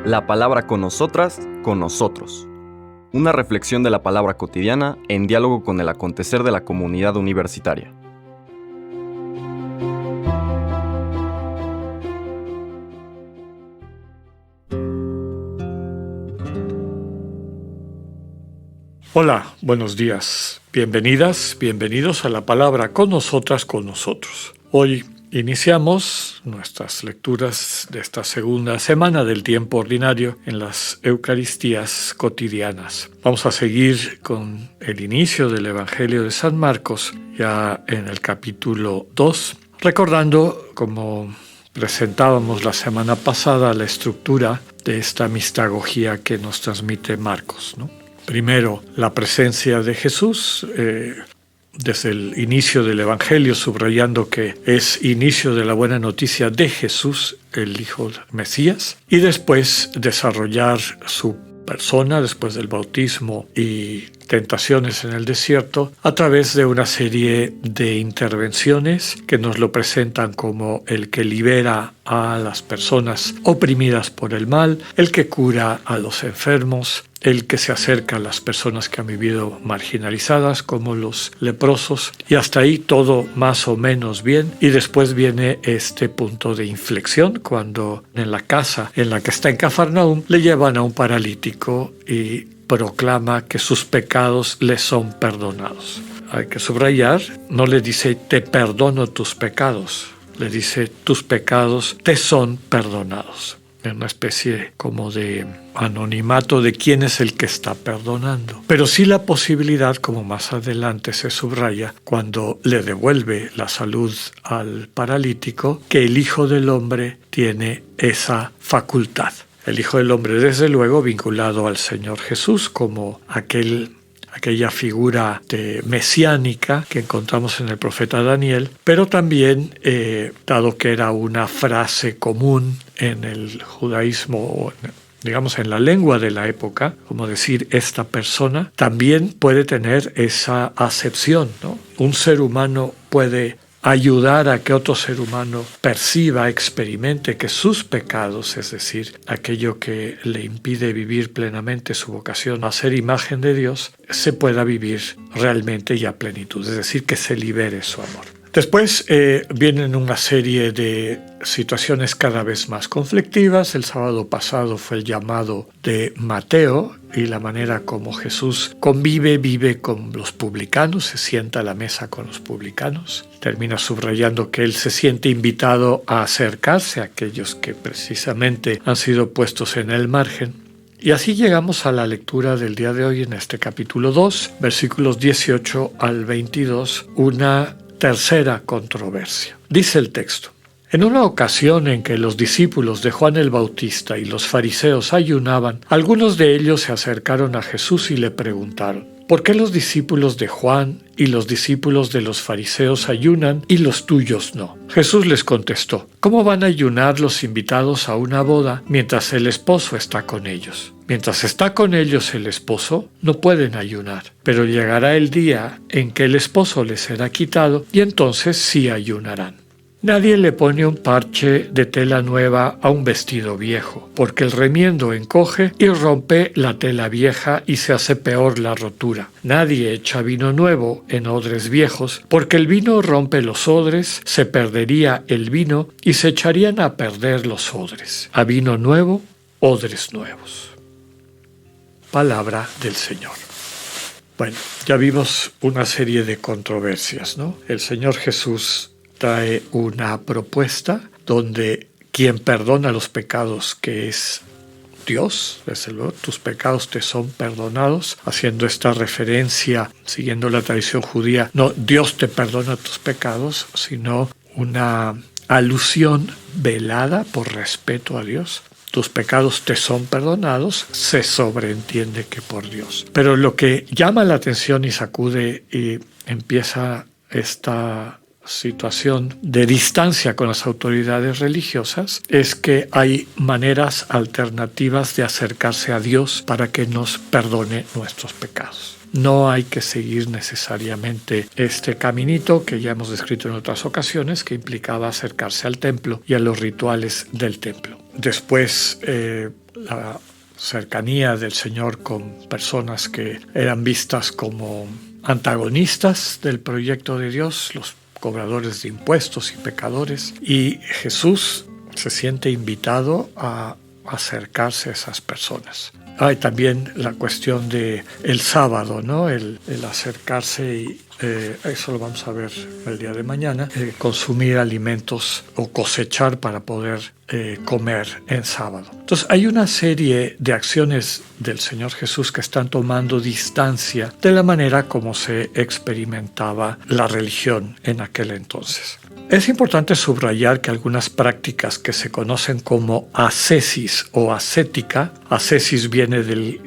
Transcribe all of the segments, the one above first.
La palabra con nosotras, con nosotros. Una reflexión de la palabra cotidiana en diálogo con el acontecer de la comunidad universitaria. Hola, buenos días. Bienvenidas, bienvenidos a la palabra con nosotras, con nosotros. Hoy iniciamos nuestras lecturas de esta segunda semana del tiempo ordinario en las Eucaristías cotidianas. Vamos a seguir con el inicio del Evangelio de San Marcos, ya en el capítulo 2, recordando, como presentábamos la semana pasada, la estructura de esta mistagogía que nos transmite Marcos, ¿no? Primero, la presencia de Jesús, desde el inicio del Evangelio, subrayando que es inicio de la buena noticia de Jesús, el Hijo Mesías, y después desarrollar su persona después del bautismo y tentaciones en el desierto a través de una serie de intervenciones que nos lo presentan como el que libera a las personas oprimidas por el mal, el que cura a los enfermos, el que se acerca a las personas que han vivido marginalizadas como los leprosos, y hasta ahí todo más o menos bien. Y después viene este punto de inflexión cuando en la casa en la que está en Cafarnaúm le llevan a un paralítico y proclama que sus pecados le son perdonados. Hay que subrayar, no le dice te perdono tus pecados, le dice tus pecados te son perdonados. En una especie como de anonimato de quién es el que está perdonando. Pero sí la posibilidad, como más adelante se subraya, cuando le devuelve la salud al paralítico, que el Hijo del Hombre tiene esa facultad. El Hijo del Hombre, desde luego, vinculado al Señor Jesús como aquella figura mesiánica que encontramos en el profeta Daniel, pero también, dado que era una frase común en el judaísmo, digamos en la lengua de la época, como decir esta persona, también puede tener esa acepción, ¿no? Un ser humano puede ayudar a que otro ser humano perciba, experimente que sus pecados, es decir, aquello que le impide vivir plenamente su vocación a ser imagen de Dios, se pueda vivir realmente y a plenitud, es decir, que se libere su amor. Después vienen una serie de situaciones cada vez más conflictivas. El sábado pasado fue el llamado de Mateo y la manera como Jesús vive con los publicanos, se sienta a la mesa con los publicanos. Termina subrayando que él se siente invitado a acercarse a aquellos que precisamente han sido puestos en el margen. Y así llegamos a la lectura del día de hoy en este capítulo 2, versículos 18 al 22, una tercera controversia. Dice el texto: en una ocasión en que los discípulos de Juan el Bautista y los fariseos ayunaban, algunos de ellos se acercaron a Jesús y le preguntaron: ¿por qué los discípulos de Juan y los discípulos de los fariseos ayunan y los tuyos no? Jesús les contestó: ¿cómo van a ayunar los invitados a una boda mientras el esposo está con ellos? Mientras está con ellos el esposo, no pueden ayunar, pero llegará el día en que el esposo les será quitado y entonces sí ayunarán. Nadie le pone un parche de tela nueva a un vestido viejo, porque el remiendo encoge y rompe la tela vieja y se hace peor la rotura. Nadie echa vino nuevo en odres viejos, porque el vino rompe los odres, se perdería el vino y se echarían a perder los odres. A vino nuevo, odres nuevos. Palabra del Señor. Bueno, ya vimos una serie de controversias, ¿no? El Señor Jesús trae una propuesta donde quien perdona los pecados, que es Dios, desde luego, tus pecados te son perdonados, haciendo esta referencia, siguiendo la tradición judía, no Dios te perdona tus pecados, sino una alusión velada por respeto a Dios. Tus pecados te son perdonados, se sobreentiende que por Dios. Pero lo que llama la atención y sacude y empieza esta situación de distancia con las autoridades religiosas es que hay maneras alternativas de acercarse a Dios para que nos perdone nuestros pecados. No hay que seguir necesariamente este caminito que ya hemos descrito en otras ocasiones, que implicaba acercarse al templo y a los rituales del templo. después la cercanía del Señor con personas que eran vistas como antagonistas del proyecto de Dios, los cobradores de impuestos y pecadores, y Jesús se siente invitado a acercarse a esas personas. Hay también la cuestión de el sábado, ¿no? El acercarse y eso lo vamos a ver el día de mañana, consumir alimentos o cosechar para poder comer en sábado. Entonces hay una serie de acciones del Señor Jesús que están tomando distancia de la manera como se experimentaba la religión en aquel entonces. Es importante subrayar que algunas prácticas que se conocen como ascesis o ascética, ascesis viene del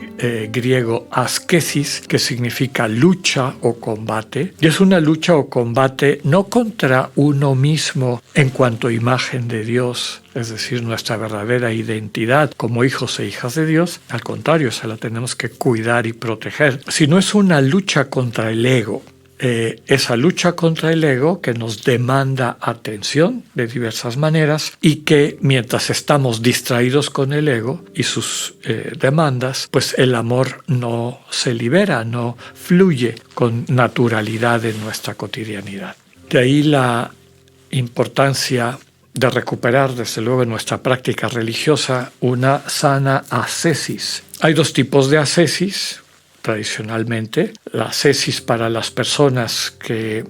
griego askesis, que significa lucha o combate, y es una lucha o combate no contra uno mismo en cuanto a imagen de Dios, es decir, nuestra verdadera identidad como hijos e hijas de Dios, al contrario, esa la tenemos que cuidar y proteger, sino es una lucha contra el ego. Esa lucha contra el ego que nos demanda atención de diversas maneras y que mientras estamos distraídos con el ego y sus demandas, pues el amor no se libera, no fluye con naturalidad en nuestra cotidianidad. De ahí la importancia de recuperar, desde luego, en nuestra práctica religiosa una sana ascesis. Hay dos tipos de ascesis. Tradicionalmente, la ascesis para las personas que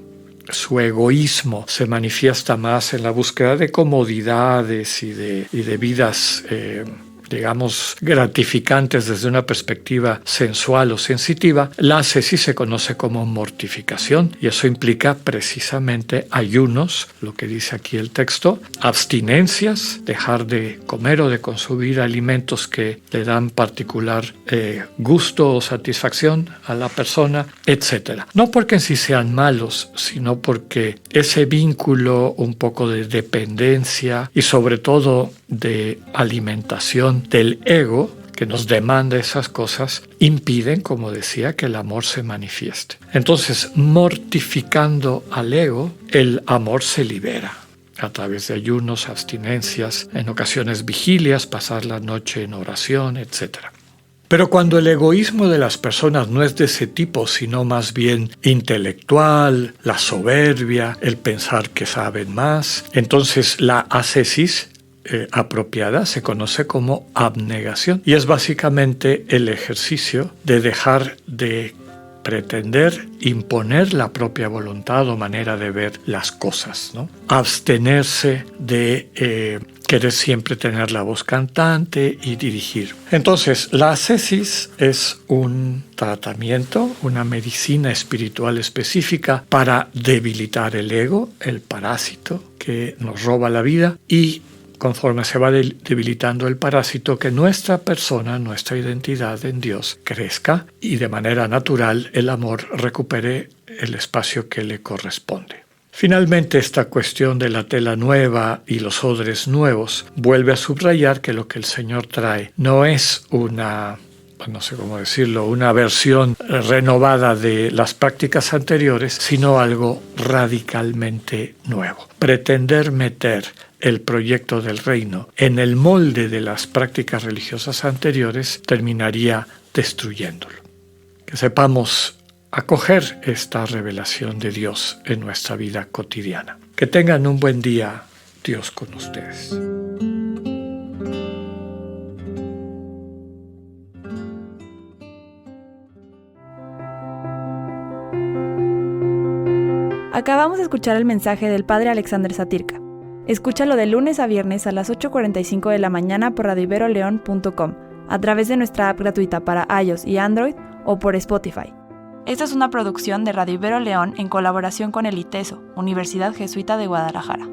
su egoísmo se manifiesta más en la búsqueda de comodidades y de vidas digamos, gratificantes desde una perspectiva sensual o sensitiva, la ascesis se conoce como mortificación y eso implica precisamente ayunos, lo que dice aquí el texto, abstinencias, dejar de comer o de consumir alimentos que le dan particular gusto o satisfacción a la persona, etc. No porque en sí sean malos, sino porque ese vínculo un poco de dependencia y sobre todo de alimentación del ego que nos demanda esas cosas impiden, como decía, que el amor se manifieste. Entonces, mortificando al ego, el amor se libera a través de ayunos, abstinencias, en ocasiones vigilias, pasar la noche en oración, etc. Pero cuando el egoísmo de las personas no es de ese tipo, sino más bien intelectual, la soberbia, el pensar que saben más, entonces la ascesis apropiada se conoce como abnegación y es básicamente el ejercicio de dejar de pretender imponer la propia voluntad o manera de ver las cosas, ¿no? Abstenerse de querer siempre tener la voz cantante y dirigir. Entonces, la ascesis es un tratamiento, una medicina espiritual específica para debilitar el ego, el parásito que nos roba la vida, y conforme se va debilitando el parásito, que nuestra persona, nuestra identidad en Dios crezca y de manera natural el amor recupere el espacio que le corresponde. Finalmente, esta cuestión de la tela nueva y los odres nuevos vuelve a subrayar que lo que el Señor trae no es una versión renovada de las prácticas anteriores, sino algo radicalmente nuevo. Pretender meter el proyecto del reino en el molde de las prácticas religiosas anteriores terminaría destruyéndolo. Que sepamos acoger esta revelación de Dios en nuestra vida cotidiana. Que tengan un buen día, Dios con ustedes. Acabamos de escuchar el mensaje del Padre Alexander Satirka. Escúchalo de lunes a viernes a las 8:45 de la mañana por radioiberoleon.com, a través de nuestra app gratuita para iOS y Android o por Spotify. Esta es una producción de Radio Ibero León en colaboración con el ITESO, Universidad Jesuita de Guadalajara.